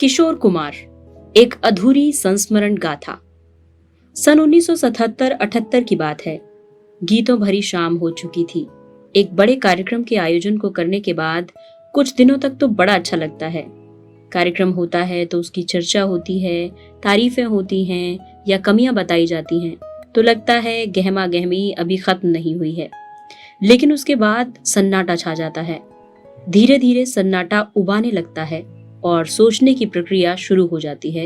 किशोर कुमार, एक अधूरी संस्मरण गाथा। सन 1977-78 की बात है। गीतों भरी शाम हो चुकी थी। एक बड़े कार्यक्रम के आयोजन को करने के बाद कुछ दिनों तक तो बड़ा अच्छा लगता है। कार्यक्रम होता है तो उसकी चर्चा होती है, तारीफें होती हैं या कमियां बताई जाती हैं, तो लगता है गहमा गहमी अभी खत्म नहीं हुई है। लेकिन उसके बाद सन्नाटा छा जाता है। धीरे धीरे सन्नाटा उबाने लगता है और सोचने की प्रक्रिया शुरू हो जाती है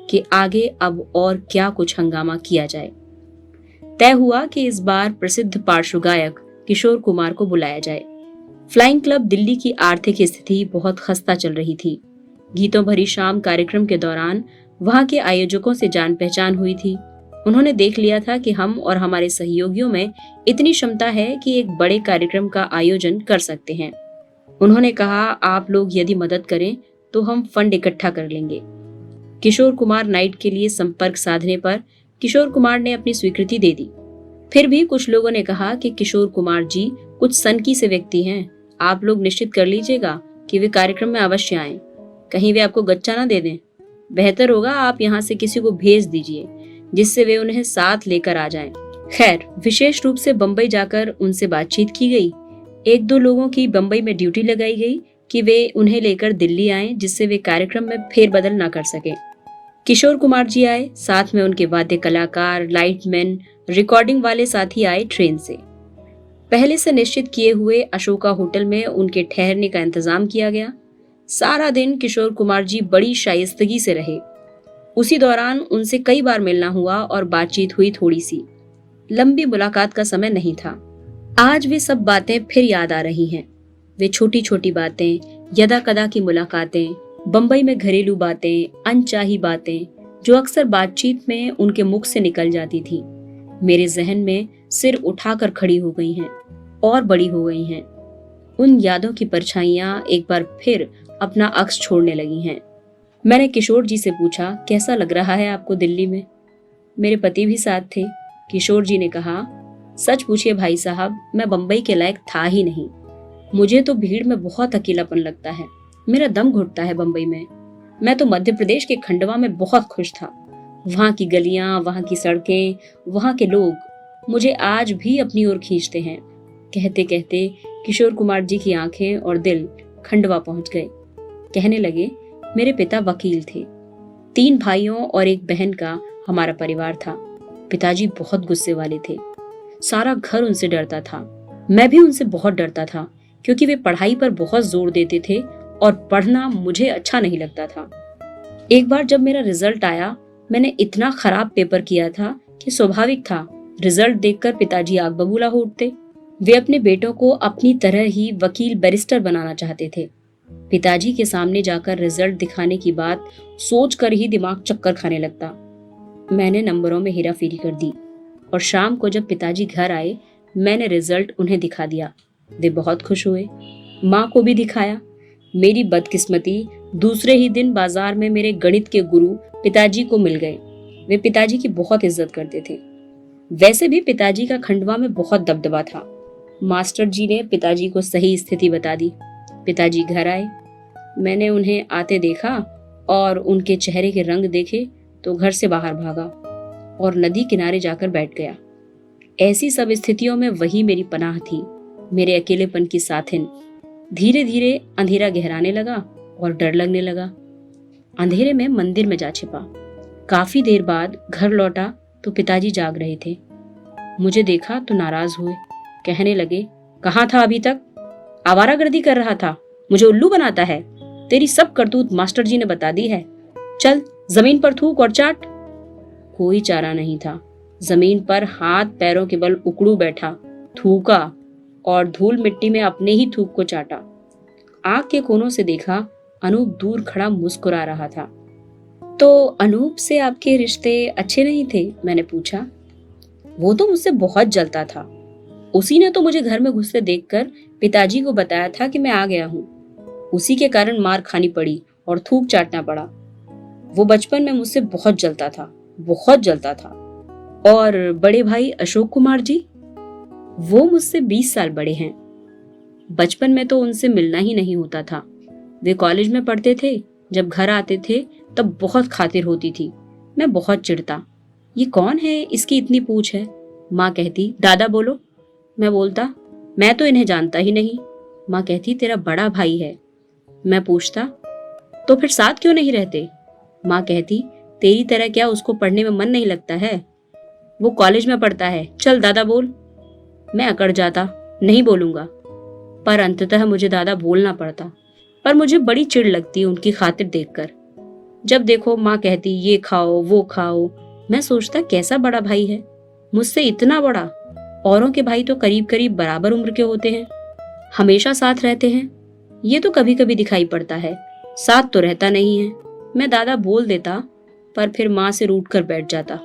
कि आगे अब और क्या कुछ हंगामा किया जाए। तय हुआ कि इस बार प्रसिद्ध पार्श्व गायक किशोर कुमार को बुलाया जाए। फ्लाइंग क्लब दिल्ली की आर्थिक स्थिति बहुत खस्ता चल रही थी। गीतों भरी शाम कार्यक्रम के दौरान वहां के आयोजकों से जान पहचान हुई थी। उन्होंने देख लिया था कि हम और हमारे सहयोगियों में इतनी क्षमता है कि एक बड़े कार्यक्रम का आयोजन कर सकते हैं। उन्होंने कहा, आप लोग यदि मदद करें तो हम फंड इकट्ठा कर लेंगे। किशोर कुमार नाइट के लिए संपर्क साधने पर किशोर कुमार ने अपनी स्वीकृति दे दी। फिर भी कुछ लोगों ने कहा कि किशोर कुमार जी कुछ सनकी से व्यक्ति हैं, आप लोग निश्चित कर लीजिएगा कि वे कार्यक्रम में अवश्य आएं। कहीं वे आपको गच्चा ना दे दें। बेहतर होगा आप यहाँ से किसी को भेज दीजिए जिससे वे उन्हें साथ लेकर आ जाएं। खैर, विशेष रूप से बंबई जाकर उनसे बातचीत की गई। एक दो लोगों की बंबई में ड्यूटी लगाई गई कि वे उन्हें लेकर दिल्ली आएं, जिससे वे कार्यक्रम में फेरबदल ना कर सके। किशोर कुमार जी आए, साथ में उनके वाद्य कलाकार, लाइटमैन, रिकॉर्डिंग वाले साथी आए ट्रेन से। पहले से निश्चित किए हुए अशोका होटल में उनके ठहरने का इंतजाम किया गया। सारा दिन किशोर कुमार जी बड़ी शाइस्तगी से रहे। उसी दौरान उनसे कई बार मिलना हुआ और बातचीत हुई थोड़ी सी। लंबी मुलाकात का समय नहीं था। आज वे सब बातें फिर याद आ रही हैं। वे छोटी छोटी बातें, यदा कदा की मुलाकातें, बंबई में घरेलू बातें, अनचाही बातें जो अक्सर बातचीत में उनके मुख से निकल जाती थी, मेरे जहन में सिर उठाकर खड़ी हो गई हैं और बड़ी हो गई हैं। उन यादों की परछाइयां एक बार फिर अपना अक्स छोड़ने लगी हैं। मैंने किशोर जी से पूछा, कैसा लग रहा है आपको दिल्ली में? मेरे पति भी साथ थे। किशोर जी ने कहा, सच पूछिए भाई साहब, मैं बंबई के लायक था ही नहीं। मुझे तो भीड़ में बहुत अकेलापन लगता है। मेरा दम घुटता है बंबई में। मैं तो मध्य प्रदेश के खंडवा में बहुत खुश था। वहाँ की गलियां, वहाँ की सड़कें, वहाँ के लोग मुझे आज भी अपनी ओर खींचते हैं। कहते कहते किशोर कुमार जी की आंखें और दिल खंडवा पहुंच गए। कहने लगे, मेरे पिता वकील थे। 3 भाइयों और एक बहन का हमारा परिवार था। पिताजी बहुत गुस्से वाले थे। सारा घर उनसे डरता था। मैं भी उनसे बहुत डरता था क्योंकि वे पढ़ाई पर बहुत जोर देते थे और पढ़ना मुझे अच्छा नहीं लगता था। एक बार जब मेरा रिजल्ट आया, मैंने इतना खराब पेपर किया था कि स्वाभाविक था रिजल्ट देखकर पिताजी आग बबूला हो उठते। वे अपने बेटों को अपनी तरह ही वकील बैरिस्टर बनाना चाहते थे। पिताजी के सामने जाकर रिजल्ट दिखाने की बात सोचकर ही दिमाग चक्कर खाने लगता। मैंने नंबरों में हेराफेरी कर दी और शाम को जब पिताजी घर आए, मैंने रिजल्ट उन्हें दिखा दिया। वे बहुत खुश हुए। माँ को भी दिखाया। मेरी बदकिस्मती, दूसरे ही दिन बाजार में मेरे गणित के गुरु पिताजी को मिल गए। वे पिताजी की बहुत इज्जत करते थे। वैसे भी पिताजी का खंडवा में बहुत दबदबा था। मास्टर जी ने पिताजी को सही स्थिति बता दी। पिताजी घर आए। मैंने उन्हें आते देखा और उनके चेहरे के रंग देखे तो घर से बाहर भागा और नदी किनारे जाकर बैठ गया। ऐसी सब स्थितियों में वही मेरी पनाह थी, मेरे अकेलेपन की साथिन। धीरे धीरे अंधेरा गहराने लगा और डर लगने लगा। अंधेरे में मंदिर में जा छिपा। काफी देर बाद घर लौटा तो पिताजी जाग रहे थे। मुझे देखा तो नाराज हुए। कहने लगे, कहाँ था अभी तक? आवारागर्दी कर रहा था, मुझे उल्लू बनाता है। तेरी सब करतूत मास्टर जी ने बता दी है। चल जमीन पर थूक और चाट। कोई चारा नहीं था। जमीन पर हाथ पैरों के बल उकड़ू बैठा, थूका और धूल मिट्टी में अपने ही थूक को चाटा। आंख के कोनों से देखा, अनूप दूर खड़ा मुस्कुरा रहा था। तो अनूप से आपके रिश्ते अच्छे नहीं थे? मैंने पूछा। वो तो मुझसे बहुत जलता था। उसी ने तो मुझे घर में घुसते देखकर पिताजी को बताया था कि मैं आ गया हूँ। उसी के कारण मार खानी पड़ी और थूक चाटना पड़ा। वो बचपन में मुझसे बहुत जलता था, बहुत जलता था। और बड़े भाई अशोक कुमार जी, वो मुझसे 20 साल बड़े हैं। बचपन में तो उनसे मिलना ही नहीं होता था। वे कॉलेज में पढ़ते थे जब घर आते थे तब बहुत खातिर होती थी। मैं बहुत चिढ़ता, ये कौन है, इसकी इतनी पूछ है। माँ कहती, दादा बोलो। मैं बोलता, मैं तो इन्हें जानता ही नहीं। माँ कहती, तेरा बड़ा भाई है। मैं पूछता, तो फिर साथ क्यों नहीं रहते? माँ कहती, तेरी तरह क्या उसको पढ़ने में मन नहीं लगता है? वो कॉलेज में पढ़ता है, चल दादा बोल। मैं अकड़ जाता, नहीं बोलूंगा। पर अंततः मुझे दादा बोलना पड़ता। पर मुझे बड़ी चिढ़ लगती उनकी खातिर देखकर। जब देखो माँ कहती, ये खाओ वो खाओ। मैं सोचता, कैसा बड़ा भाई है, मुझसे इतना बड़ा। औरों के भाई तो करीब करीब बराबर उम्र के होते हैं, हमेशा साथ रहते हैं। ये तो कभी कभी दिखाई पड़ता है, साथ तो रहता नहीं है। मैं दादा बोल देता, पर फिर माँ से रूठ कर बैठ जाता।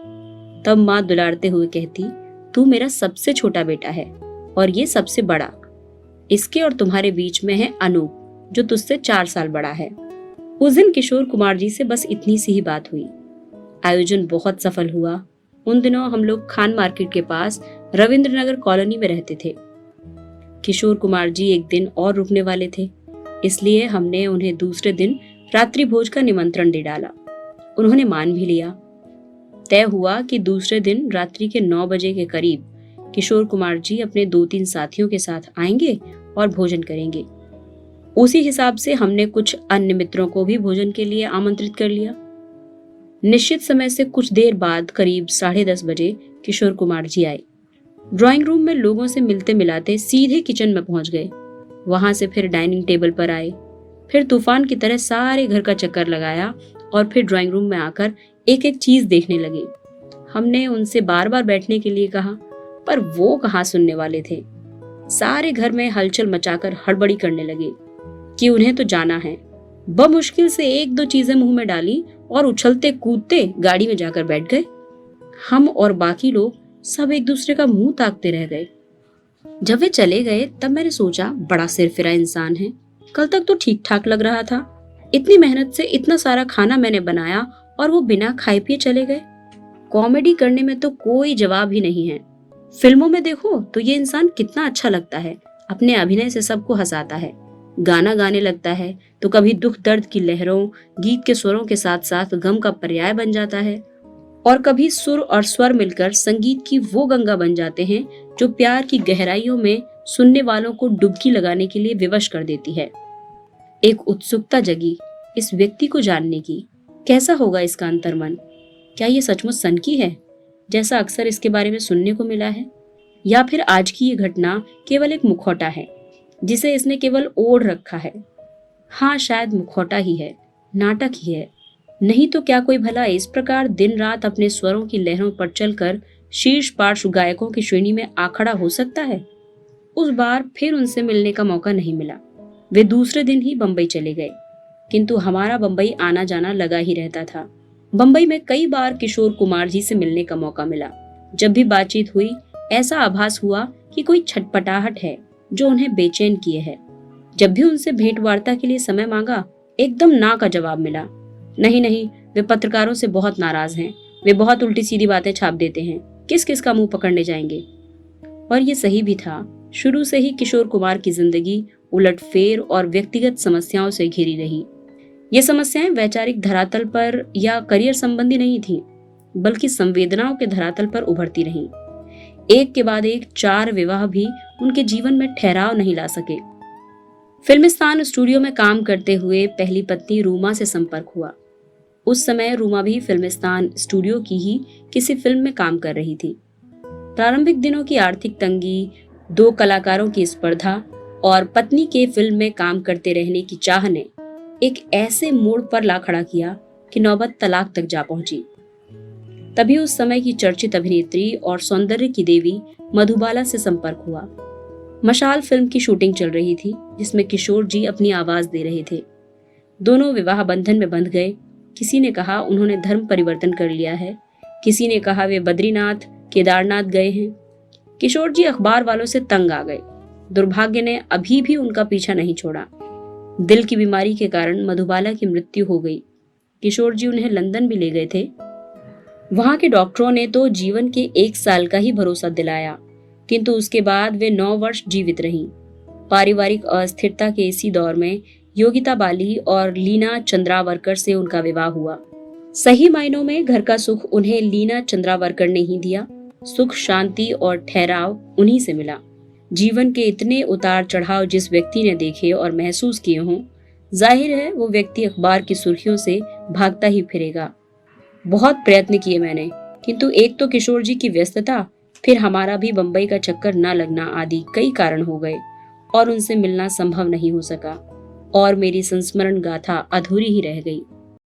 तब माँ दुलारते हुए कहती, तू मेरा सबसे छोटा बेटा है और ये सबसे बड़ा। इसके और तुम्हारे बीच में है अनूप, जो तुझसे 4 साल बड़ा है। उस दिन किशोर कुमार जी से बस इतनी सी ही बात हुई। आयोजन बहुत सफल हुआ। उन दिनों हम लोग खान मार्केट के पास रविंद्रनगर कॉलोनी में रहते थे। किशोर कुमार जी एक दिन और रुकने वाले थे, इसलिए हमने उन्हें दूसरे दिन रात्रि भोज का निमंत्रण दे डाला। उन्होंने मान भी लिया। तय हुआ कि दूसरे दिन रात्रि के 9 बजे के करीब किशोर कुमार जी अपने 2-3 साथियों के साथ आएंगे और भोजन करेंगे। उसी हिसाब से हमने कुछ अन्य मित्रों को भी भोजन के लिए आमंत्रित कर लिया। निश्चित समय से कुछ देर बाद करीब 10:30 बजे किशोर कुमार जी आए। ड्राइंग रूम में लोगों से मिलते मिलाते सीधे किचन में पहुंच गए। वहां से फिर डाइनिंग टेबल पर आए, फिर तूफान की तरह सारे घर का चक्कर लगाया और फिर ड्राइंग रूम में आकर एक एक चीज देखने लगे। हमने उनसे बार बार बैठने के लिए कहा, पर वो कहाँ सुनने वाले थे। सारे घर में हलचल मचाकर हड़बड़ी करने लगे कि उन्हें तो जाना है। बमुश्किल से 1-2 चीजें मुंह में डाली और उछलते कूदते गाड़ी में जाकर बैठ गए। हम और बाकी लोग सब एक दूसरे का मुंह ताकते रह गए। जब वे चले गए तब मैंने सोचा, बड़ा सिरफिरा इंसान है। कल तक तो ठीक ठाक लग रहा था। इतनी मेहनत से इतना सारा खाना मैंने बनाया और वो बिना खाए पिए चले गए। कॉमेडी करने में तो कोई जवाब ही नहीं है। फिल्मों में देखो तो ये इंसान कितना अच्छा लगता है, अपने अभिनय से सबको हंसाता है। गाना गाने लगता है तो कभी दुख दर्द की लहरों, गीत के स्वरों के साथ साथ गम का पर्याय बन जाता है, और कभी सुर और स्वर मिलकर संगीत की वो गंगा बन जाते हैं जो प्यार की गहराइयों में सुनने वालों को डुबकी लगाने के लिए विवश कर देती है। एक उत्सुकता जगी इस व्यक्ति को जानने की। कैसा होगा इसका अंतर्मन? क्या ये सचमुच सनकी है, जैसा अक्सर इसके बारे में सुनने को मिला है, या फिर आज की ये घटना केवल एक मुखौटा है जिसे इसने केवल ओढ़ रखा है? हाँ, शायद मुखौटा ही है, नाटक ही है। नहीं तो क्या कोई भला इस प्रकार दिन रात अपने स्वरों की लहरों पर चलकर शीर्ष पार्श्व गायकों की श्रेणी में आ खड़ा हो सकता है? उस बार फिर उनसे मिलने का मौका नहीं मिला। वे दूसरे दिन ही बंबई चले गए, किंतु हमारा बंबई आना जाना लगा ही रहता था। बंबई में कई बार किशोर कुमार जी से मिलने का मौका मिला। जब भी बातचीत हुई ऐसा आभास हुआ कि कोई छटपटाहट है जो उन्हें बेचैन किए है। जब भी उनसे भेंट वार्ता के लिए समय मांगा, एकदम ना का जवाब मिला। नहीं नहीं, वे पत्रकारों से बहुत नाराज हैं, वे बहुत उल्टी सीधी बातें छाप देते हैं, किस किस का मुंह पकड़ने जाएंगे। और ये सही भी था। शुरू से ही किशोर कुमार की जिंदगी उलटफेर और व्यक्तिगत समस्याओं से घिरी रही। ये समस्याएं वैचारिक धरातल पर या करियर संबंधी नहीं थीं, बल्कि संवेदनाओं के धरातल पर उभरती रहीं। एक के बाद एक 4 विवाह भी उनके जीवन में ठहराव नहीं ला सके। फिल्मिस्तान स्टूडियो में काम करते हुए पहली पत्नी रूमा से संपर्क हुआ। उस समय रूमा भी फिल्मिस्तान स्टूडियो की ही किसी फिल्म में काम कर रही थी। प्रारंभिक दिनों की आर्थिक तंगी, 2 कलाकारों की स्पर्धा और पत्नी के फिल्म में काम करते रहने की चाह ने एक ऐसे मोड़ पर ला खड़ा किया कि नौबत तलाक तक जा पहुंची। तभी उस समय की चर्चित अभिनेत्री और सौंदर्य की देवी मधुबाला से संपर्क हुआ। मशाल फिल्म की शूटिंग चल रही थी, जिसमें किशोर जी अपनी आवाज दे रहे थे। दोनों विवाह बंधन में बंध गए। किसी ने कहा उन्होंने धर्म परिवर्तन कर लिया है, किसी ने कहा वे बद्रीनाथ केदारनाथ गए हैं। किशोर जी अखबार वालों से तंग आ गए। दुर्भाग्य ने अभी भी उनका पीछा नहीं छोड़ा। दिल की बीमारी के कारण मधुबाला की मृत्यु हो गई। किशोर जी उन्हें लंदन भी ले गए थे। वहां के डॉक्टरों ने तो जीवन के 1 साल का ही भरोसा दिलाया, किंतु उसके बाद वे 9 वर्ष जीवित रहीं। पारिवारिक अस्थिरता के इसी दौर में योगिता बाली और लीना चंद्रावरकर से उनका विवाह हुआ। सही मायनों में घर का सुख उन्हें लीना चंद्रावरकर ने ही दिया। सुख, शांति और ठहराव उन्हीं से मिला। जीवन के इतने उतार चढ़ाव जिस व्यक्ति ने देखे और महसूस किए हों, जाहिर है वो व्यक्ति अखबार की सुर्खियों से भागता ही फिरेगा। बहुत प्रयत्न किए मैंने, किंतु एक तो किशोर जी की व्यस्तता, फिर हमारा भी बंबई का चक्कर न लगना आदि कई कारण हो गए और उनसे मिलना संभव नहीं हो सका और मेरी संस्मरण गाथा अधूरी ही रह गई।